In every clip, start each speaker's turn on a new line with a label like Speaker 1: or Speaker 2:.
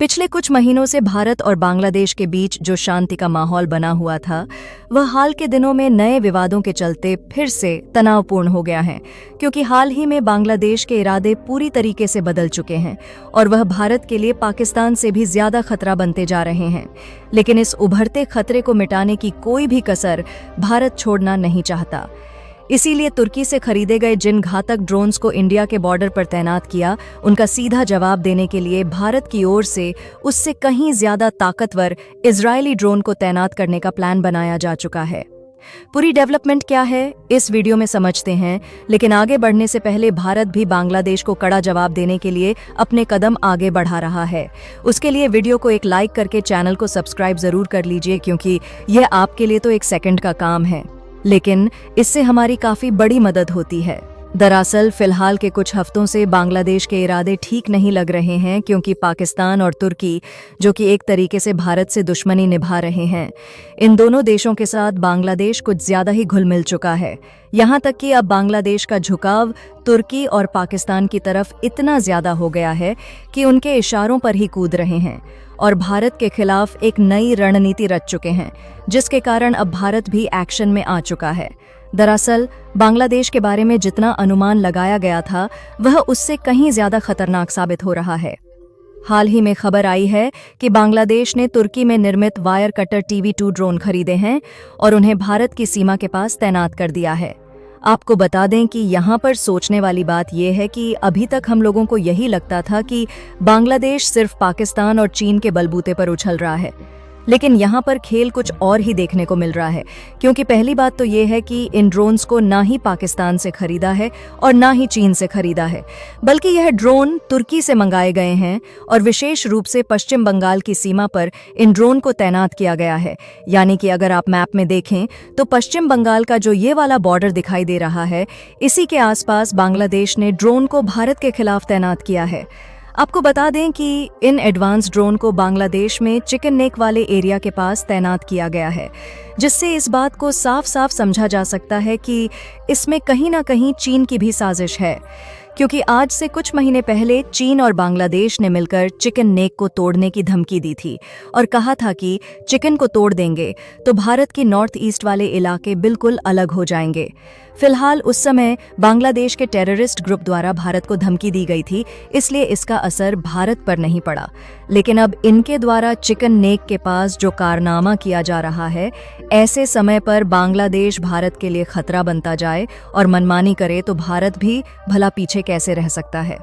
Speaker 1: पिछले कुछ महीनों से भारत और बांग्लादेश के बीच जो शांति का माहौल बना हुआ था वह हाल के दिनों में नए विवादों के चलते फिर से तनावपूर्ण हो गया है, क्योंकि हाल ही में बांग्लादेश के इरादे पूरी तरीके से बदल चुके हैं और वह भारत के लिए पाकिस्तान से भी ज्यादा खतरा बनते जा रहे हैं। लेकिन इस उभरते खतरे को मिटाने की कोई भी कसर भारत छोड़ना नहीं चाहता। इसीलिए तुर्की से खरीदे गए जिन घातक ड्रोन्स को इंडिया के बॉर्डर पर तैनात किया, उनका सीधा जवाब देने के लिए भारत की ओर से उससे कहीं ज्यादा ताकतवर इजरायली ड्रोन को तैनात करने का प्लान बनाया जा चुका है। पूरी डेवलपमेंट क्या है इस वीडियो में समझते हैं, लेकिन आगे बढ़ने से पहले भारत भी बांग्लादेश को कड़ा जवाब देने के लिए अपने कदम आगे बढ़ा रहा है। उसके लिए वीडियो को एक लाइक करके चैनल को सब्सक्राइब जरूर कर लीजिए, क्योंकि यह आपके लिए तो एक सेकंड का काम है, लेकिन इससे हमारी काफी बड़ी मदद होती है। दरअसल फिलहाल के कुछ हफ्तों से बांग्लादेश के इरादे ठीक नहीं लग रहे हैं, क्योंकि पाकिस्तान और तुर्की, जो कि एक तरीके से भारत से दुश्मनी निभा रहे हैं, इन दोनों देशों के साथ बांग्लादेश कुछ ज्यादा ही घुल मिल चुका है। यहाँ तक कि अब बांग्लादेश का झुकाव तुर्की और पाकिस्तान की तरफ इतना ज्यादा हो गया है कि उनके इशारों पर ही कूद रहे हैं और भारत के खिलाफ एक नई रणनीति रच चुके हैं, जिसके कारण अब भारत भी एक्शन में आ चुका है। दरअसल बांग्लादेश के बारे में जितना अनुमान लगाया गया था वह उससे कहीं ज्यादा खतरनाक साबित हो रहा है। हाल ही में खबर आई है कि बांग्लादेश ने तुर्की में निर्मित वायर कटर TV-2 ड्रोन खरीदे हैं और उन्हें भारत की सीमा के पास तैनात कर दिया है। आपको बता दें कि यहाँ पर सोचने वाली बात यह है कि अभी तक हम लोगों को यही लगता था कि बांग्लादेश सिर्फ पाकिस्तान और चीन के बलबूते पर उछल रहा है, लेकिन यहाँ पर खेल कुछ और ही देखने को मिल रहा है। क्योंकि पहली बात तो ये है कि इन ड्रोन्स को ना ही पाकिस्तान से खरीदा है और ना ही चीन से खरीदा है, बल्कि यह ड्रोन तुर्की से मंगाए गए हैं और विशेष रूप से पश्चिम बंगाल की सीमा पर इन ड्रोन को तैनात किया गया है। यानी कि अगर आप मैप में देखें तो पश्चिम बंगाल का जो ये वाला बॉर्डर दिखाई दे रहा है, इसी के आसपास बांग्लादेश ने ड्रोन को भारत के खिलाफ तैनात किया है। आपको बता दें कि इन एडवांस ड्रोन को बांग्लादेश में चिकन नेक वाले एरिया के पास तैनात किया गया है, जिससे इस बात को साफ साफ समझा जा सकता है कि इसमें कहीं ना कहीं चीन की भी साजिश है। क्योंकि आज से कुछ महीने पहले चीन और बांग्लादेश ने मिलकर चिकन नेक को तोड़ने की धमकी दी थी और कहा था कि चिकन को तोड़ देंगे तो भारत के नॉर्थ ईस्ट वाले इलाके बिल्कुल अलग हो जाएंगे। फिलहाल उस समय बांग्लादेश के टेररिस्ट ग्रुप द्वारा भारत को धमकी दी गई थी, इसलिए इसका असर भारत पर नहीं पड़ा। लेकिन अब इनके द्वारा चिकन नेक के पास जो कारनामा किया जा रहा है, ऐसे समय पर बांग्लादेश भारत के लिए खतरा बनता जाए और मनमानी करे तो भारत भी भला पीछे कैसे रह सकता है।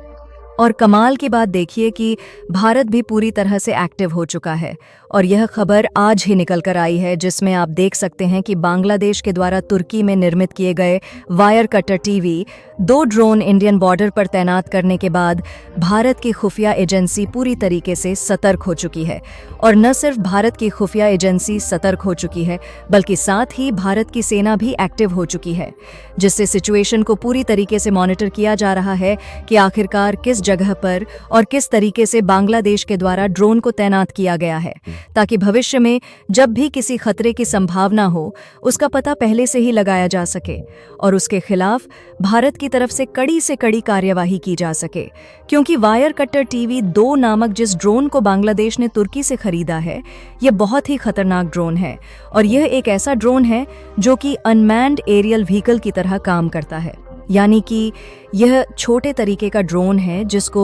Speaker 1: और कमाल की बात देखिए कि भारत भी पूरी तरह से एक्टिव हो चुका है और यह खबर आज ही निकल कर आई है, जिसमें आप देख सकते हैं कि बांग्लादेश के द्वारा तुर्की में निर्मित किए गए wire cutter TV-2 drone Indian border पर तैनात करने के बाद भारत की खुफिया एजेंसी पूरी तरीके से सतर्क हो चुकी है। और न सिर्फ भारत की खुफिया एजेंसी सतर्क हो चुकी है, बल्कि साथ ही भारत की सेना भी एक्टिव हो चुकी है, जिससे सिचुएशन को पूरी तरीके से मॉनिटर किया जा रहा है कि आखिरकार किस जगह पर और किस तरीके से बांग्लादेश के द्वारा ड्रोन को तैनात किया गया है, ताकि भविष्य में जब भी किसी खतरे की संभावना हो उसका पता पहले से ही लगाया जा सके और उसके खिलाफ भारत की तरफ से कड़ी कार्यवाही की जा सके। क्योंकि वायर कटर TV-2 नामक जिस ड्रोन को बांग्लादेश ने तुर्की से खरीदा है, यह बहुत ही खतरनाक ड्रोन है और यह एक ऐसा ड्रोन है जो कि अनमैन्ड एरियल व्हीकल की तरह काम करता है। यानी कि यह छोटे तरीके का ड्रोन है जिसको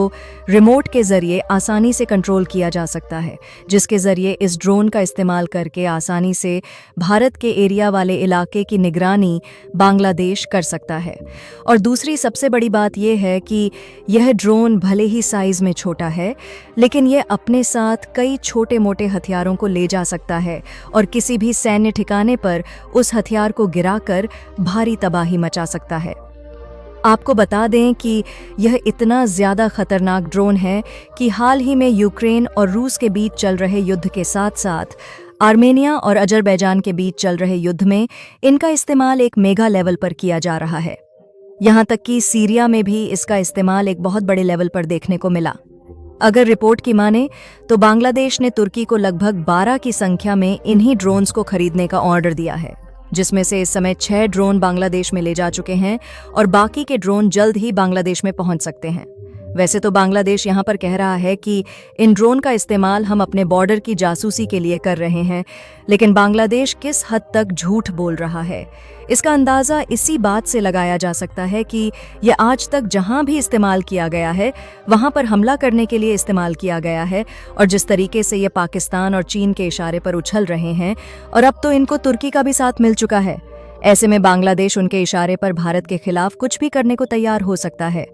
Speaker 1: रिमोट के जरिए आसानी से कंट्रोल किया जा सकता है, जिसके जरिए इस ड्रोन का इस्तेमाल करके आसानी से भारत के एरिया वाले इलाके की निगरानी बांग्लादेश कर सकता है। और दूसरी सबसे बड़ी बात यह है कि यह ड्रोन भले ही साइज में छोटा है, लेकिन यह अपने साथ कई छोटे मोटे हथियारों को ले जा सकता है और किसी भी सैन्य ठिकाने पर उस हथियार को गिराकर भारी तबाही मचा सकता है। आपको बता दें कि यह इतना ज़्यादा खतरनाक ड्रोन है कि हाल ही में यूक्रेन और रूस के बीच चल रहे युद्ध के साथ साथ आर्मेनिया और अजरबैजान के बीच चल रहे युद्ध में इनका इस्तेमाल एक मेगा लेवल पर किया जा रहा है। यहाँ तक कि सीरिया में भी इसका इस्तेमाल एक बहुत बड़े लेवल पर देखने को मिला। अगर रिपोर्ट की माने तो बांग्लादेश ने तुर्की को लगभग 12 की संख्या में इन्हीं ड्रोन्स को खरीदने का ऑर्डर दिया है, जिसमें से इस समय 6 ड्रोन बांग्लादेश में ले जा चुके हैं और बाकी के ड्रोन जल्द ही बांग्लादेश में पहुंच सकते हैं। वैसे तो बांग्लादेश यहाँ पर कह रहा है कि इन ड्रोन का इस्तेमाल हम अपने बॉर्डर की जासूसी के लिए कर रहे हैं, लेकिन बांग्लादेश किस हद तक झूठ बोल रहा है इसका अंदाज़ा इसी बात से लगाया जा सकता है कि यह आज तक जहां भी इस्तेमाल किया गया है वहां पर हमला करने के लिए इस्तेमाल किया गया है, और जिस तरीके से ये पाकिस्तान और चीन के इशारे पर उछल रहे हैं, और अब तो इनको तुर्की का भी साथ मिल चुका है। ऐसे में बांग्लादेश उनके इशारे पर भारत के खिलाफ कुछ भी करने को तैयार हो सकता है।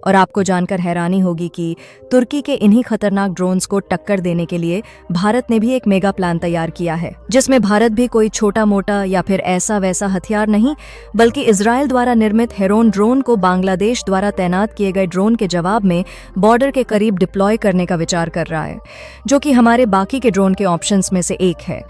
Speaker 1: और आपको जानकर हैरानी होगी कि तुर्की के इन्हीं खतरनाक ड्रोन्स को टक्कर देने के लिए भारत ने भी एक मेगा प्लान तैयार किया है, जिसमें भारत भी कोई छोटा मोटा या फिर ऐसा वैसा हथियार नहीं, बल्कि इजराइल द्वारा निर्मित हेरोन ड्रोन को बांग्लादेश द्वारा तैनात किए गए ड्रोन के जवाब में बॉर्डर के करीब डिप्लॉय करने का विचार कर रहा है, जो कि हमारे बाकी के ड्रोन के ऑप्शंस में से एक है।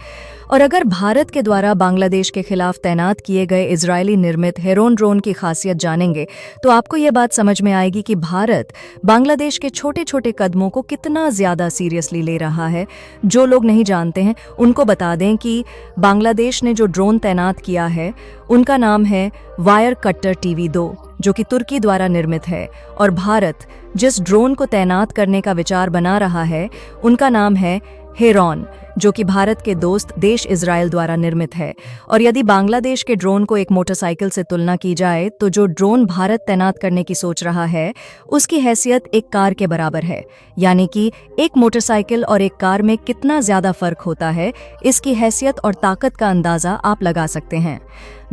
Speaker 1: और अगर भारत के द्वारा बांग्लादेश के खिलाफ तैनात किए गए इजरायली निर्मित हेरोन ड्रोन की खासियत जानेंगे तो आपको ये बात समझ में आएगी कि भारत बांग्लादेश के छोटे छोटे कदमों को कितना ज़्यादा सीरियसली ले रहा है। जो लोग नहीं जानते हैं उनको बता दें कि बांग्लादेश ने जो ड्रोन तैनात किया है उनका नाम है वायर कट्टर TV-2, जो कि तुर्की द्वारा निर्मित है, और भारत जिस ड्रोन को तैनात करने का विचार बना रहा है उनका नाम है हेरॉन, जो कि भारत के दोस्त देश इजराइल द्वारा निर्मित है। और यदि बांग्लादेश के ड्रोन को एक मोटरसाइकिल से तुलना की जाए तो जो ड्रोन भारत तैनात करने की सोच रहा है उसकी हैसियत एक कार के बराबर है, यानी कि एक मोटरसाइकिल और एक कार में कितना ज्यादा फर्क होता है इसकी हैसियत और ताकत का अंदाजा आप लगा सकते हैं।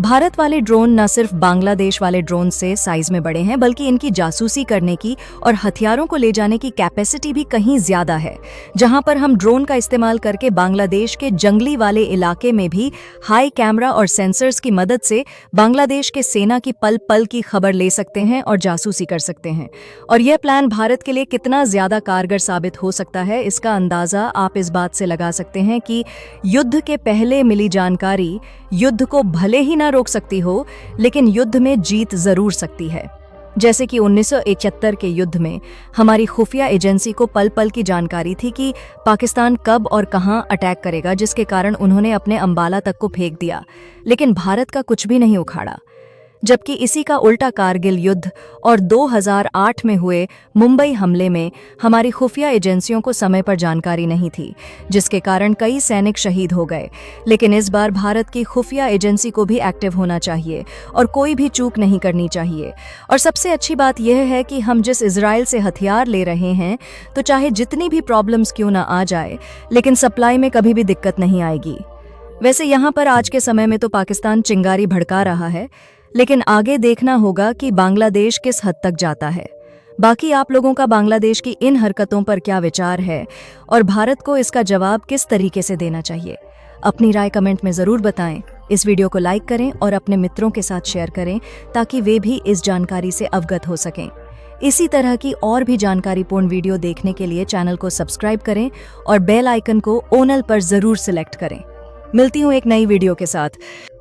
Speaker 1: भारत वाले ड्रोन न सिर्फ बांग्लादेश वाले ड्रोन से साइज में बड़े हैं, बल्कि इनकी जासूसी करने की और हथियारों को ले जाने की कैपेसिटी भी कहीं ज्यादा है। जहां पर हम ड्रोन का इस्तेमाल करके बांग्लादेश के जंगली वाले इलाके में भी हाई कैमरा और सेंसर्स की मदद से बांग्लादेश के सेना की पल पल की खबर ले सकते हैं और जासूसी कर सकते हैं। और यह प्लान भारत के लिए कितना ज्यादा कारगर साबित हो सकता है इसका अंदाजा आप इस बात से लगा सकते हैं कि युद्ध के पहले मिली जानकारी युद्ध को भले ही ना रोक सकती हो, लेकिन युद्ध में जीत जरूर सकती है। जैसे कि 1971 के युद्ध में हमारी खुफिया एजेंसी को पल पल की जानकारी थी कि पाकिस्तान कब और कहां अटैक करेगा, जिसके कारण उन्होंने अपने अंबाला तक को फेंक दिया, लेकिन भारत का कुछ भी नहीं उखाड़ा। जबकि इसी का उल्टा कारगिल युद्ध और 2008 में हुए मुंबई हमले में हमारी खुफिया एजेंसियों को समय पर जानकारी नहीं थी, जिसके कारण कई सैनिक शहीद हो गए। लेकिन इस बार भारत की खुफिया एजेंसी को भी एक्टिव होना चाहिए और कोई भी चूक नहीं करनी चाहिए। और सबसे अच्छी बात यह है कि हम जिस इजराइल से हथियार ले रहे हैं, तो चाहे जितनी भी प्रॉब्लम्स क्यों ना आ जाए, लेकिन सप्लाई में कभी भी दिक्कत नहीं आएगी। वैसे यहाँ पर आज के समय में तो पाकिस्तान चिंगारी भड़का रहा है, लेकिन आगे देखना होगा कि बांग्लादेश किस हद तक जाता है। बाकी आप लोगों का बांग्लादेश की इन हरकतों पर क्या विचार है और भारत को इसका जवाब किस तरीके से देना चाहिए? अपनी राय कमेंट में ज़रूर बताएं। इस वीडियो को लाइक करें और अपने मित्रों के साथ शेयर करें ताकि वे भी इस जानकारी से अवगत हो सकें। इसी तरह की और भी जानकारीपूर्ण वीडियो देखने के लिए चैनल को सब्सक्राइब करें और बेल आइकन को ओनल पर ज़रूर सिलेक्ट करें। मिलती हूँ एक नई वीडियो के साथ।